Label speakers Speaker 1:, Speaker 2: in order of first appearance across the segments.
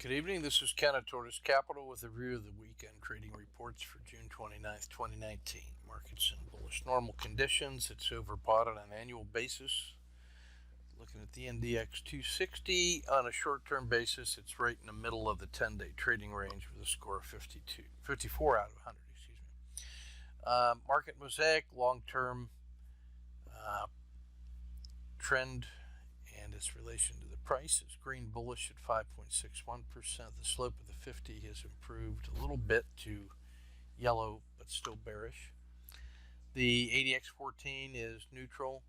Speaker 1: Good evening. This is Ken at Tortoise Capital with a review of the weekend trading reports for June 29th, 2019. Markets in bullish normal conditions. It's overbought on an annual basis. Looking at the NDX 260 on a short-term basis, it's right in the middle of the 10-day trading range with a score of 54 out of 100. Market mosaic, long-term trend and its relation to the price is green bullish at 5.61%. The slope of the 50 has improved a little bit to yellow, but still bearish. The ADX14 is neutral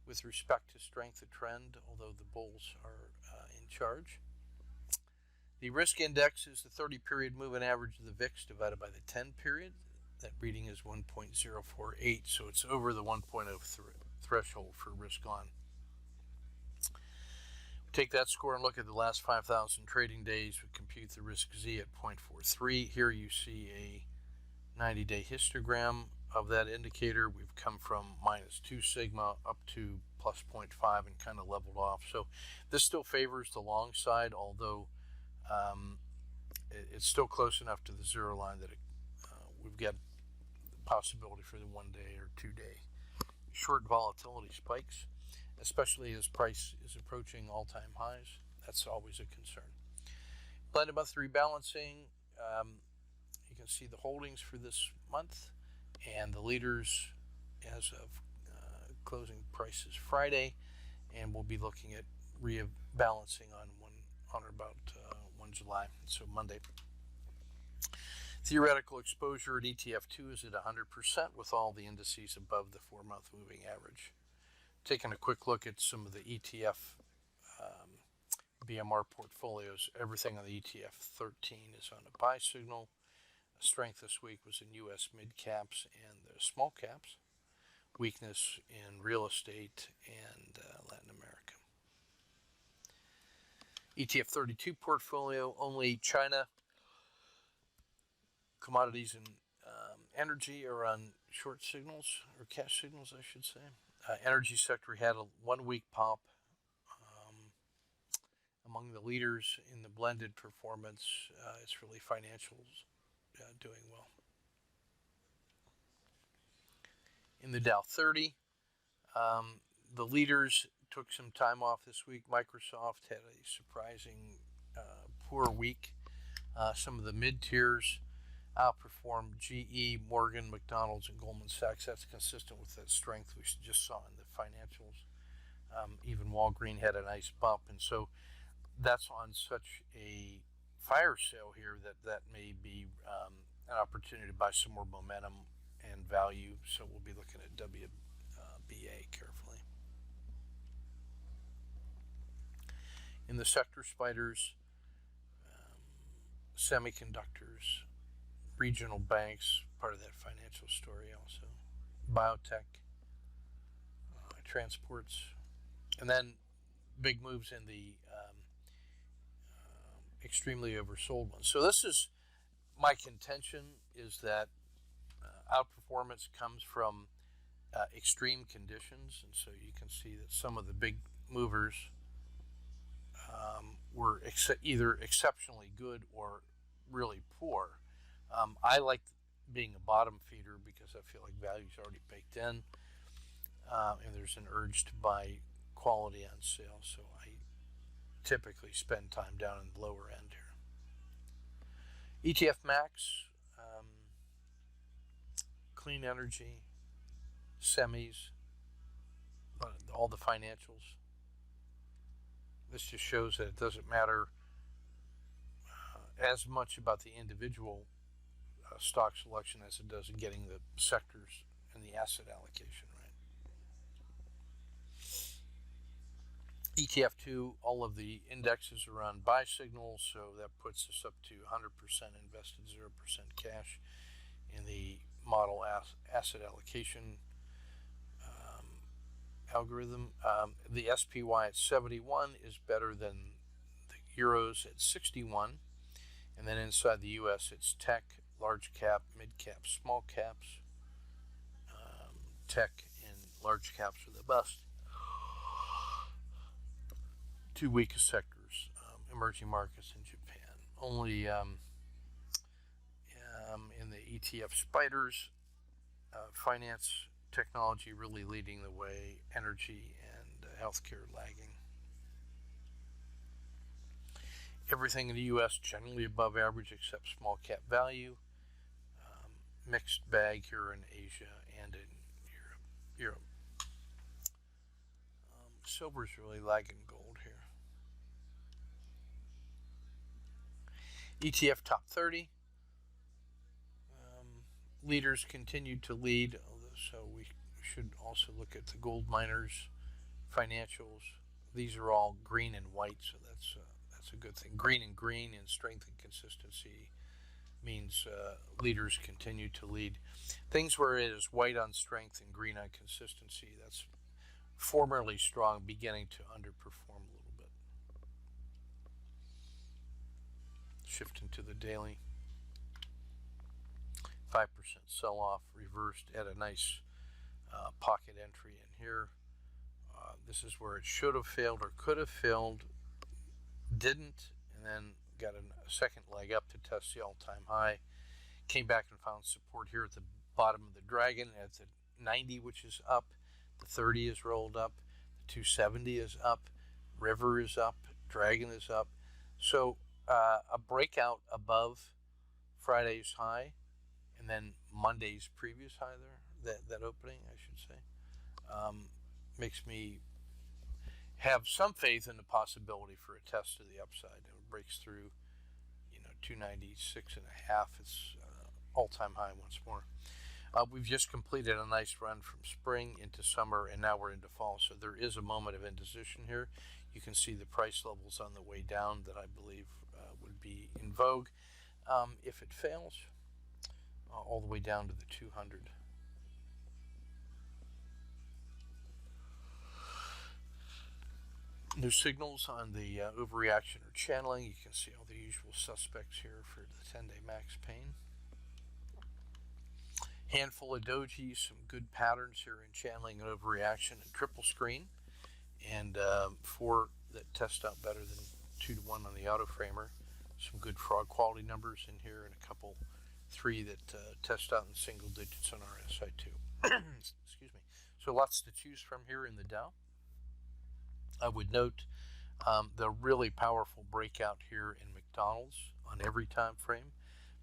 Speaker 1: with respect to strength of trend, although the bulls are in charge. The risk index is the 30-period moving average of the VIX divided by the 10-period. That reading is 1.048, so it's over the 1.0 threshold for risk on. Take that score and look at the last 5,000 trading days. We compute the risk Z at 0.43. Here you see a 90-day histogram of that indicator. We've come from -2 sigma up to plus 0.5 and kind of leveled off. So this still favors the long side, although it's still close enough to the zero line that we've got the possibility for the 1 day or 2 day short volatility spikes, especially as price is approaching all-time highs. That's always a concern. Blended monthly rebalancing, you can see the holdings for this month and the leaders as of closing prices Friday, and we'll be looking at rebalancing on or about 1 July, so Monday. Theoretical exposure at ETF2 is at 100% with all the indices above the 4-month moving average. Taking a quick look at some of the ETF BMR portfolios, everything on the ETF 13 is on a buy signal. Strength this week was in U.S. mid caps and the small caps. Weakness in real estate and Latin America. ETF 32 portfolio, only China, commodities and energy are on short signals, or cash signals, I should say. Energy sector had a 1-week pop. Among the leaders in the blended performance, it's really financials doing well. In the Dow 30, the leaders took some time off this week. Microsoft had a surprising poor week. Some of the mid-tiers outperformed GE, Morgan, McDonald's, and Goldman Sachs. That's consistent with that strength we just saw in the financials. Even Walgreens had a nice bump, and so that's on such a fire sale here that may be an opportunity to buy some more momentum and value. So we'll be looking at WBA carefully. In the sector spiders, semiconductors, regional banks, part of that financial story also, biotech, transports, and then big moves in the extremely oversold ones. So this is my contention, is that outperformance comes from extreme conditions, and so you can see that some of the big movers were either exceptionally good or really poor. I like being a bottom feeder because I feel like value's already baked in, and there's an urge to buy quality on sale, so I typically spend time down in the lower end here. ETF Max, clean energy, semis, all the financials. This just shows that it doesn't matter as much about the individual stock selection as it does in getting the sectors and the asset allocation right. ETF2, all of the indexes are on buy signals, so that puts us up to 100% invested, 0% cash in the model asset allocation algorithm. The SPY at 71 is better than the Euros at 61, and then inside the US it's tech, large cap, mid cap, small caps. Tech and large caps are the best. Two weakest sectors, emerging markets in Japan. only in the ETF spiders, finance technology really leading the way, energy and healthcare lagging. Everything in the U.S. generally above average except small cap value. Mixed bag here in Asia and in Europe. Silver's really lagging gold here. ETF top 30. Leaders continue to lead, so we should also look at the gold miners, financials. These are all green and white, so that's a good thing. Green and green in strength and consistency means leaders continue to lead. Things where it is white on strength and green on consistency, that's formerly strong, beginning to underperform a little bit. Shifting to the daily. 5% sell off, reversed at a nice pocket entry in here. This is where it should have failed or could have failed, didn't, and then got a second leg up to test the all-time high. Came back and found support here at the bottom of the dragon at the 90, which is up. The 30 is rolled up. The 270 is up. River is up. Dragon is up. So a breakout above Friday's high, and then Monday's previous high there, that opening, I should say, makes me have some faith in the possibility for a test to the upside. It breaks through, 296 and a half. It's all-time high once more. We've just completed a nice run from spring into summer, and now we're into fall. So there is a moment of indecision here. You can see the price levels on the way down that I believe would be in vogue. If it fails, all the way down to the 200. No signals on the overreaction or channeling. You can see all the usual suspects here for the 10-day max pain. Handful of dojis, some good patterns here in channeling and overreaction and triple screen, and 4 that test out better than 2 to 1 on the auto framer. Some good frog quality numbers in here, and a couple 3 that test out in single digits on RSI 2. Excuse me. So lots to choose from here in the Dow. I would note the really powerful breakout here in McDonald's on every time frame.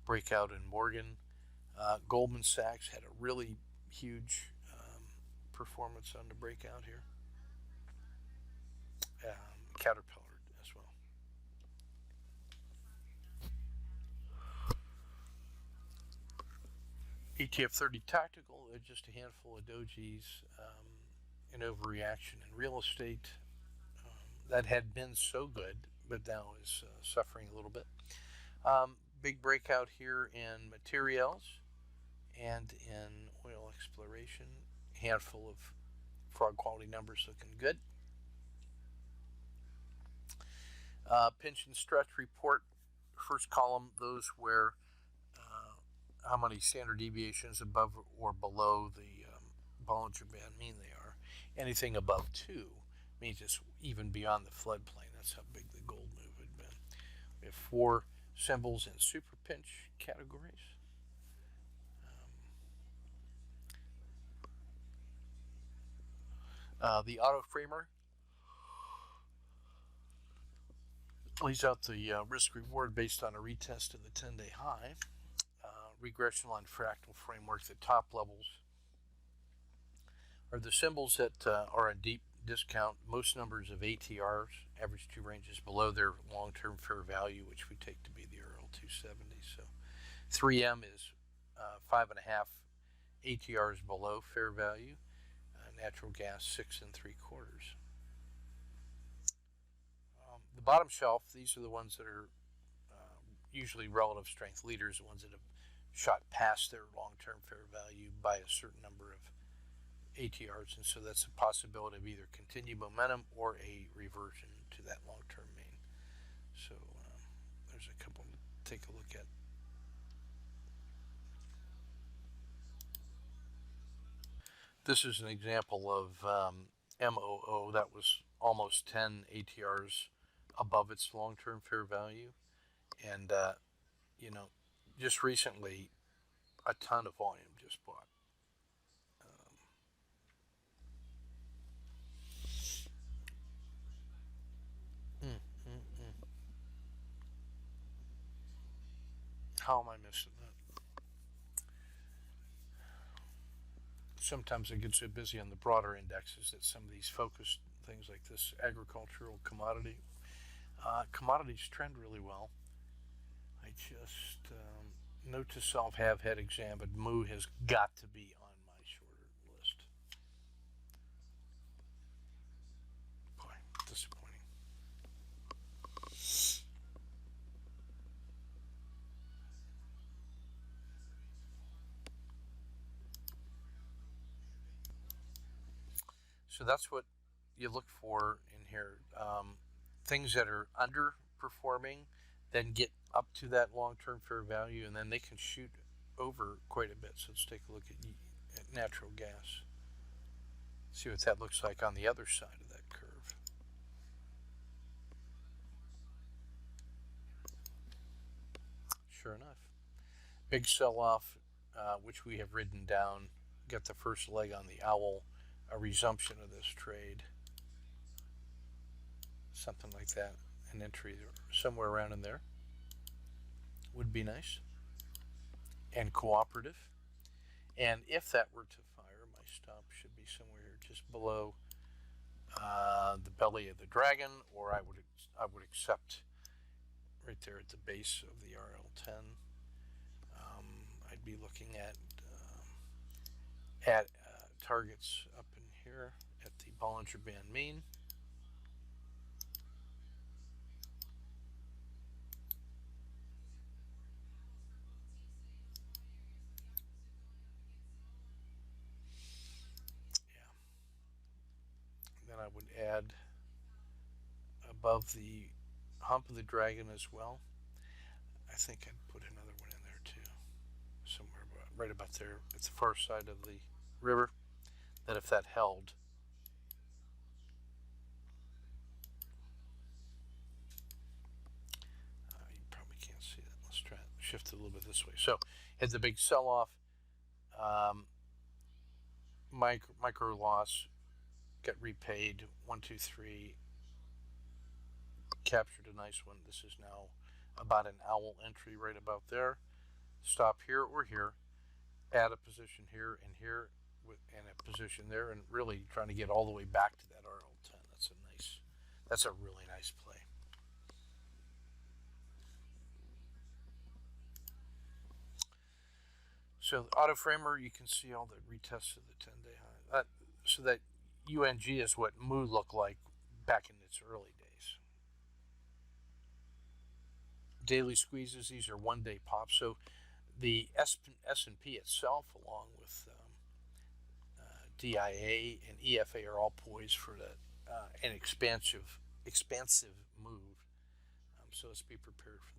Speaker 1: Breakout in Morgan. Goldman Sachs had a really huge performance on the breakout here. Caterpillar as well. ETF 30 tactical, just a handful of dojis, an overreaction in real estate. That had been so good, but now is suffering a little bit. Big breakout here in materials and in oil exploration. Handful of frog quality numbers looking good. Pension stretch report, first column, those where how many standard deviations above or below the Bollinger Band mean they are. Anything above 2 means it's even beyond the floodplain. That's how big the gold move had been. We have 4 symbols in super pinch categories. The auto framer lays out the risk reward based on a retest of the 10-day high. Regression line fractal framework, the top levels are the symbols that are in deep discount. Most numbers of ATRs, average 2 ranges below their long-term fair value, which we take to be the RL 270. So 3M is 5.5 ATRs below fair value. Natural gas 6 3/4. The bottom shelf, these are the ones that are usually relative strength leaders, the ones that have shot past their long-term fair value by a certain number of ATRs, and so that's a possibility of either continued momentum or a reversion to that long-term main. So there's a couple to take a look at. This is an example of MOO that was almost 10 ATRs above its long-term fair value, And, you know, just recently, a ton of volume just bought. Um, mm, mm, mm. How am I missing that? Sometimes I get so busy on the broader indexes that some of these focused things like this agricultural commodities trend really well. I just note to self, have had examined. Moo has got to be on my shorter list. Boy, disappointing. So that's what you look for in here. Things that are underperforming, then get up to that long-term fair value, and then they can shoot over quite a bit. So let's take a look at natural gas. See what that looks like on the other side of that curve. Sure enough, big sell-off, which we have ridden down. Got the first leg on the owl, a resumption of this trade, something like that. An entry somewhere around in there would be nice and cooperative. And if that were to fire, my stop should be somewhere here just below the belly of the dragon, or I would accept right there at the base of the RL10. I'd be looking at targets up in here at the Bollinger Band mean. Yeah. Then I would add above the hump of the dragon as well. I think I'd put another one in there too, somewhere right about there at the far side of the river. That if that held, you probably can't see that. Let's try to shift it a little bit this way. So, had the big sell-off, um, micro loss, got repaid. 1, 2, 3, captured a nice one. This is now about an owl entry right about there. Stop here or here. Add a position here, and a position there, and really trying to get all the way back to that RL10. That's a really nice play. So the auto framer, you can see all the retests of the 10-day high. So that UNG is what Moo looked like back in its early days. Daily squeezes, these are 1-day pops. So the S&P itself, along with DIA and EFA, are all poised for an expansive move. So let's be prepared for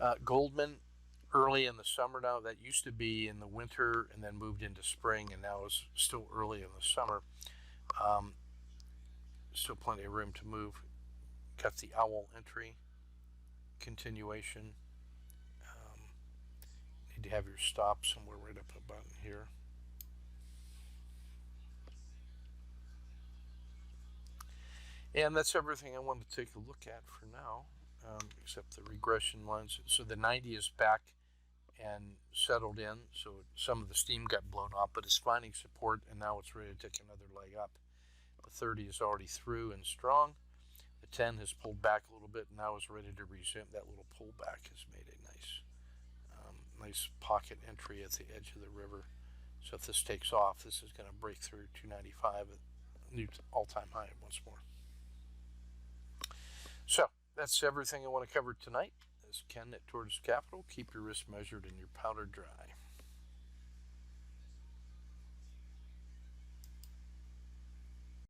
Speaker 1: that. Goldman, early in the summer now. That used to be in the winter and then moved into spring, and now is still early in the summer. Um, Still plenty of room to move. Got the owl entry continuation. Um, Need to have your stop somewhere right up about here. And that's everything I wanted to take a look at for now, except the regression lines. So the 90 is back and settled in. So some of the steam got blown off, but it's finding support, and now it's ready to take another leg up. The 30 is already through and strong. The 10 has pulled back a little bit and now is ready to resume. That little pullback has made a nice pocket entry at the edge of the river. So if this takes off, this is going to break through 295, a new all-time high once more. So that's everything I want to cover tonight. This is Ken at Tortoise Capital. Keep your risk measured and your powder dry.